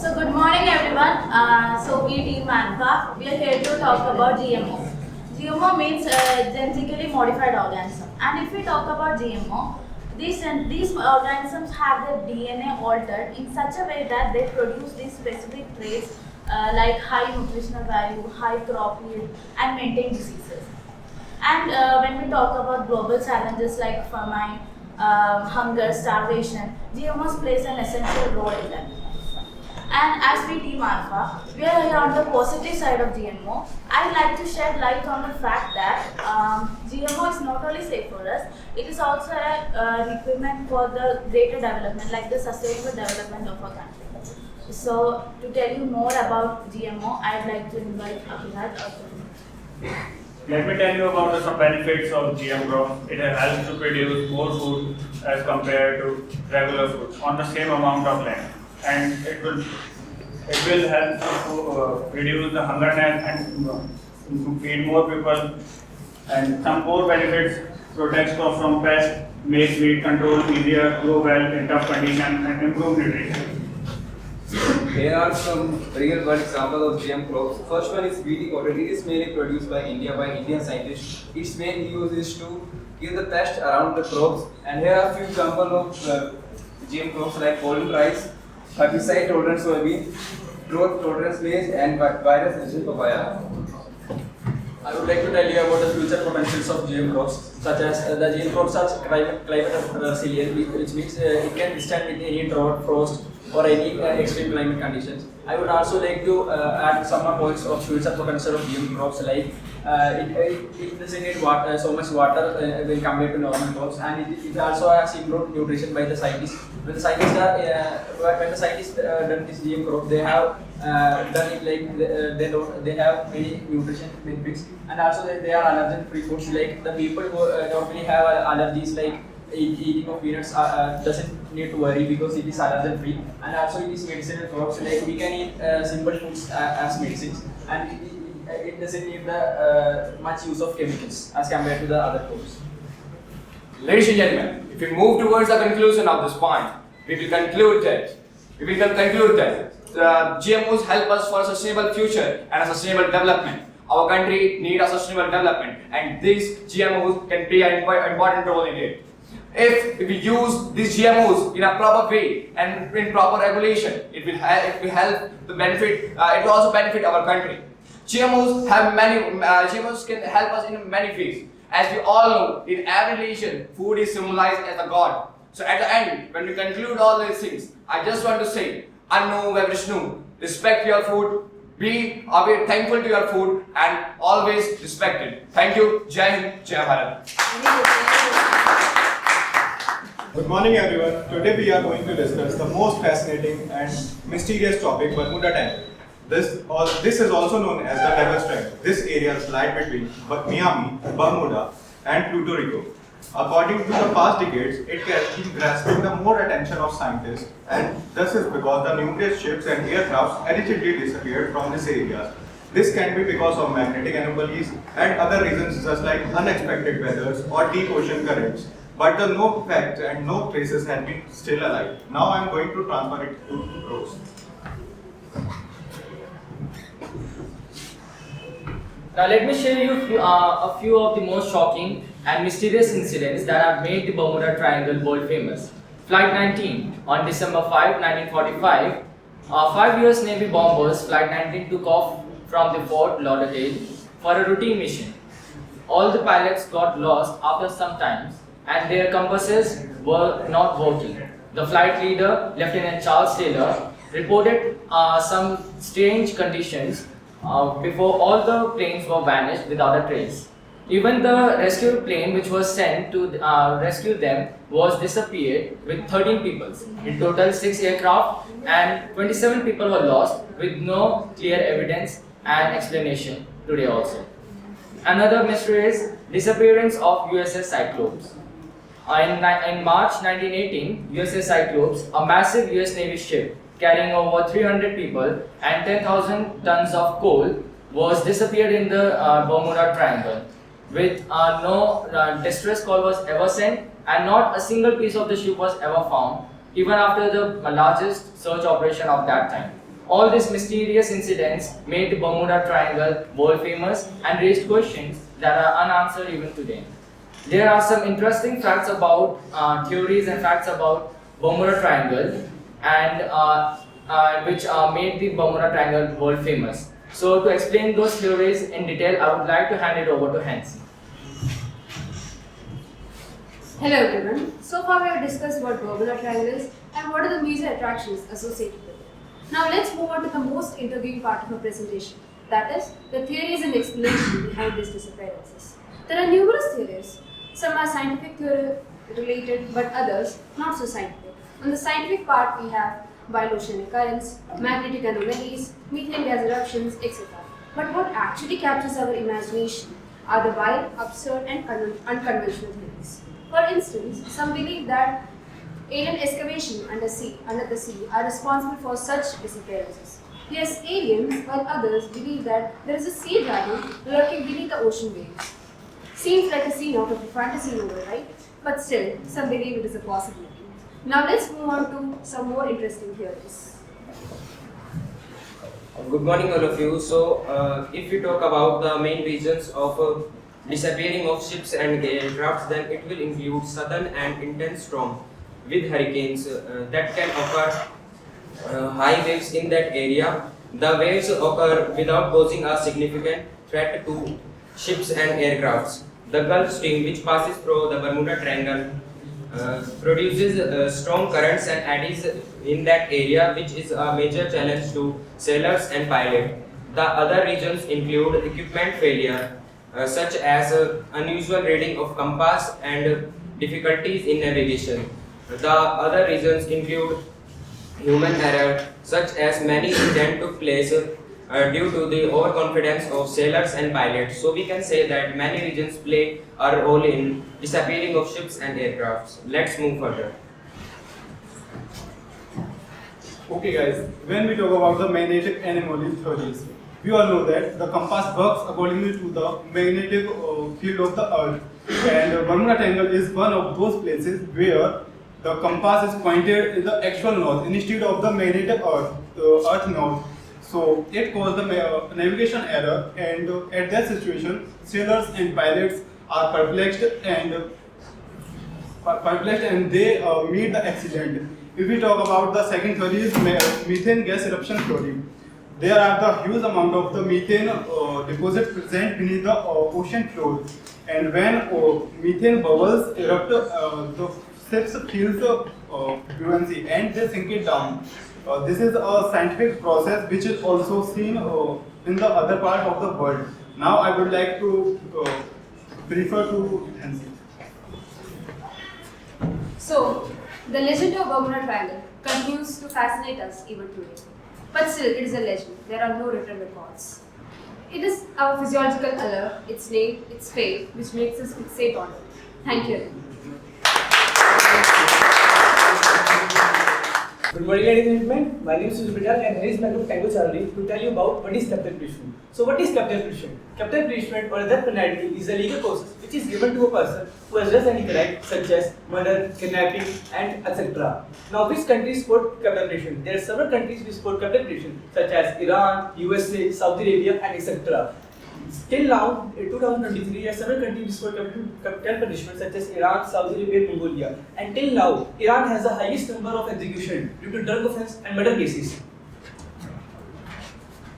So good morning everyone. So we team Alpha, we are here to talk about GMO. GMO means genetically modified organism. And if we talk about GMO, these organisms have their DNA altered in such a way that they produce these specific traits like high nutritional value, high crop yield, and maintain diseases. And when we talk about global challenges like famine, hunger, starvation, GMOs plays an essential role in them. And as we Team Alpha, we are here on the positive side of GMO. I'd like to shed light on the fact that GMO is not only safe for us, it is also a requirement for the greater development, like the sustainable development of our country. So, to tell you more about GMO, I'd like to invite Abhinat. Let me tell you about some benefits of GM crop. It helps to produce more food as compared to regular food on the same amount of land. And it will help to reduce the hunger and feed more people. And some core benefits: protects crop from pests, makes weed control easier, grow well in tough conditions, and improve nutrition. Here are some real world examples of GM crops. First one is wheat cotton. It is mainly produced by Indian scientists. Its main use is to kill the pest around the crops. And here are a few examples of GM crops like golden rice, herbicide tolerant soybean, drought tolerance maize, and virus resistant papaya. I would like to tell you about the future potentials of GM crops, such as the GM crops are climate resilient, which means it can withstand with any drought, frost, or any extreme climate conditions. I would also like to add some more points of future potential of GM crops, like it doesn't need so much water when compared to normal crops, and it also has improved nutrition by the scientists. When the scientists done this GM crop, they have done it like they have many nutrition benefits, and also they are allergen free foods. Like the people who normally have allergies, like eating of peanuts doesn't need to worry because it is allergen free, and also it is medicinal crops. Like we can eat simple foods as medicines, and it doesn't need the much use of chemicals as compared to the other crops. Ladies and gentlemen, if we move towards the conclusion of this point, we will conclude that GMOs help us for a sustainable future and a sustainable development. Our country needs a sustainable development, and these GMOs can play an important role in it. If we use these GMOs in a proper way and in proper regulation, it will help the benefit. It will also benefit our country. GMOs can help us in many ways. As we all know, in every religion, food is symbolized as a god. So at the end, when we conclude all these things, I just want to say, Annu Vishnu, respect your food, be thankful to your food, and always respect it. Thank you. Jai Hind, Jai Bharat. Good morning everyone. Today we are going to discuss the most fascinating and mysterious topic, Bermuda Triangle. This is also known as the Devil's Triangle. This area lies between Miami, Bermuda, and Puerto Rico. According to the past decades, it has been grasping the more attention of scientists, and this is because the numerous ships and aircrafts allegedly disappeared from this area. This can be because of magnetic anomalies and other reasons such like unexpected weathers or deep ocean currents. But the no facts and no traces have been still alive. Now I am going to transfer it to Rose. Now let me share you a few of the most shocking and mysterious incidents that have made the Bermuda Triangle world famous. Flight 19 on December 5, 1945, 5 US Navy bombers, Flight 19 took off from the Fort Lauderdale for a routine mission. All the pilots got lost after some time, and their compasses were not working. The flight leader, Lieutenant Charles Taylor, reported some strange conditions before all the planes were vanished without a trace. Even the rescue plane which was sent to rescue them was disappeared with 13 people. In total 6 aircraft and 27 people were lost with no clear evidence and explanation today also. Another mystery is disappearance of USS Cyclops. In March 1918, USS Cyclops, a massive US Navy ship carrying over 300 people and 10,000 tons of coal, was disappeared in the Bermuda Triangle. With no distress call was ever sent, and not a single piece of the ship was ever found, even after the largest search operation of that time. All these mysterious incidents made the Bermuda Triangle world famous and raised questions that are unanswered even today. There are some interesting facts about theories and facts about Bermuda Triangle and which made the Bermuda Triangle world famous. So to explain those theories in detail, I would like to hand it over to Hansi. Hello everyone. So far we have discussed what Bermuda Triangle is and what are the major attractions associated with it. Now let's move on to the most intriguing part of our presentation. That is, the theories and explanation behind these disappearances. There are numerous theories. Some are scientific theory related, but others not so scientific. On the scientific part we have wild oceanic currents, magnetic anomalies, methane gas eruptions, etc. But what actually captures our imagination are the wild, absurd and unconventional theories. For instance, some believe that alien excavation under the sea are responsible for such disappearances. Yes, aliens, while others believe that there is a sea dragon lurking beneath the ocean waves. Seems like a scene out of a fantasy novel, right? But still, some believe it is a possibility. Now let's move on to some more interesting theories. Good morning, all of you. So, if we talk about the main reasons of disappearing of ships and aircrafts, then it will include sudden and intense storm with hurricanes that can occur high waves in that area. The waves occur without posing a significant threat to ships and aircrafts. The Gulf Stream, which passes through the Bermuda Triangle, produces strong currents and eddies in that area, which is a major challenge to sailors and pilots. The other reasons include equipment failure, such as unusual reading of compass and difficulties in navigation. The other reasons include human error, such as many incidents took place due to the overconfidence of sailors and pilots. So we can say that many regions play a role in disappearing of ships and aircrafts. Let's move further. Okay guys, when we talk about the magnetic anomaly theories, we all know that the compass works accordingly to the magnetic field of the earth, and Bermuda Triangle is one of those places where the compass is pointed in the actual north instead of the magnetic earth north. So it caused the navigation error, and at that situation, sailors and pilots are perplexed and they meet the accident. If we talk about the second theory is methane gas eruption theory. There are the huge amount of the methane deposit present beneath the ocean floor, and when methane bubbles erupt, the ships feels buoyancy and they sink it down. This is a scientific process which is also seen in the other part of the world. Now I would like to refer to Hansi. So, the legend of Bermuda Triangle continues to fascinate us even today. But still, it is a legend. There are no written records. It is our physiological allure, its name, its fate, which makes us fixate on it. Thank you. Good morning, ladies and gentlemen. My name is Supervision and here is my group Tango Charlie to tell you about what is capital punishment. So, what is capital punishment? Capital punishment or death penalty is a legal process which is given to a person who has done any crime such as murder, kidnapping, and etc. Now, which countries support capital punishment? There are several countries which support capital punishment such as Iran, USA, Saudi Arabia, and etc. Till now, in 2023, there are several countries for capital punishment such as Iran, Saudi Arabia, and Mongolia. And till now, Iran has the highest number of execution due to drug offense and murder cases.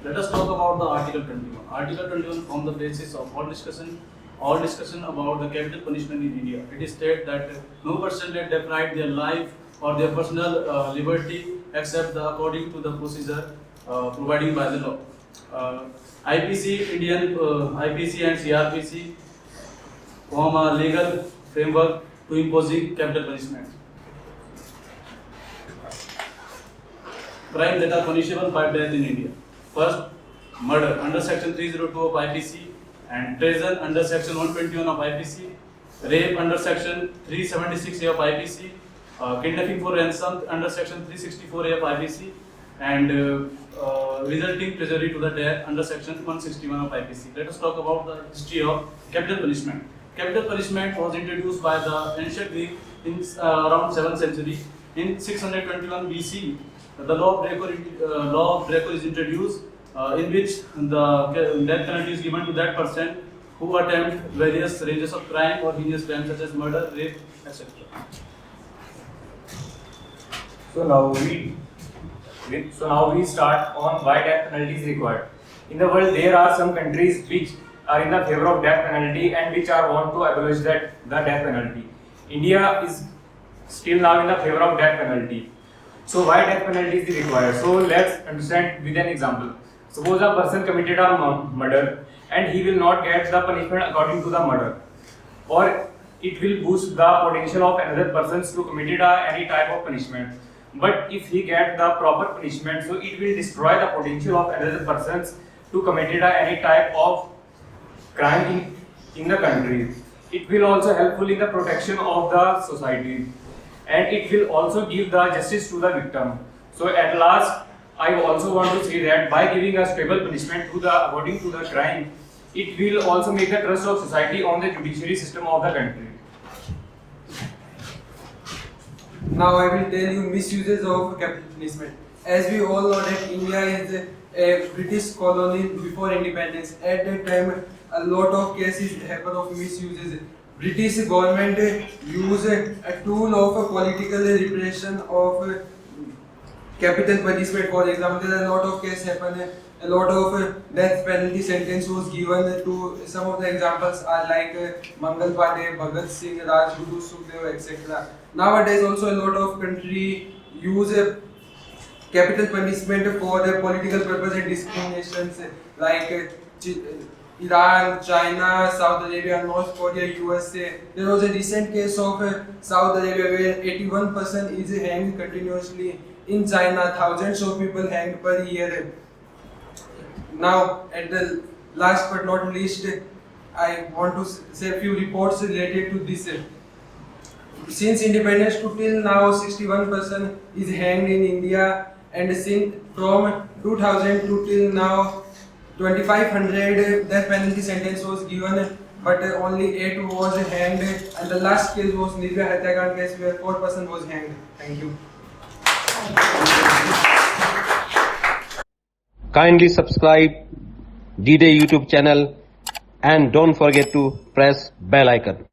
Let us talk about the Article 21. Article 21 forms the basis of all discussion about the capital punishment in India. It is stated that no person let deprive their life or their personal liberty except according to the procedure provided by the law. IPC, Indian IPC and CRPC form a legal framework to imposing capital punishment. Crimes that are punishable by death in India. First, murder under section 302 of IPC, and treason under section 121 of IPC, rape under section 376A of IPC, kidnapping for ransom under section 364A of IPC, and resulting treachery to the death under section 161 of IPC. Let us talk about the history of capital punishment. Capital punishment was introduced by the ancient Greek in around 7th century. In 621 BC, the law of RICO is introduced, in which the death penalty is given to that person who attempt various ranges of crime or heinous crimes such as murder, rape, etc. So now we start on why death penalty is required. In the world, there are some countries which are in the favor of death penalty and which are want to abolish the death penalty. India is still now in the favor of death penalty. So why death penalty is required? So let's understand with an example. Suppose a person committed a murder and he will not get the punishment according to the murder, or it will boost the potential of another persons to commit any type of punishment. But if he get the proper punishment, so it will destroy the potential of another persons to commit any type of crime in the country. It will also helpful in the protection of the society, and it will also give the justice to the victim. So at last, I also want to say that by giving a stable punishment to according to the crime, it will also make the trust of society on the judiciary system of the country. Now I will tell you misuses of capital punishment. As we all know that India is a British colony before independence. At that time, a lot of cases happen of misuses. British government use a tool of political repression of capital punishment. For example, a lot of cases happen. A lot of death penalty sentence was given to. Some of the examples are like Mangal Pandey, Bhagat Singh, Rajguru, Sukhdev, etc. Nowadays, also a lot of country use capital punishment for the political purpose and discriminations, like Iran, China, South Arabia, North Korea, USA. There was a recent case of South Arabia where 81% is hanged continuously. In China, thousands of people hanged per year. Now, at the last but not least, I want to say a few reports related to this. Since independence to till now, 61% is hanged in India, and since from 2000 to till now, 2500 death penalty sentence was given, but only 8 was hanged, and the last case was Nirbhaya Hatyakand case where 4% was hanged. Thank you. Kindly subscribe DDA YouTube channel and don't forget to press bell icon.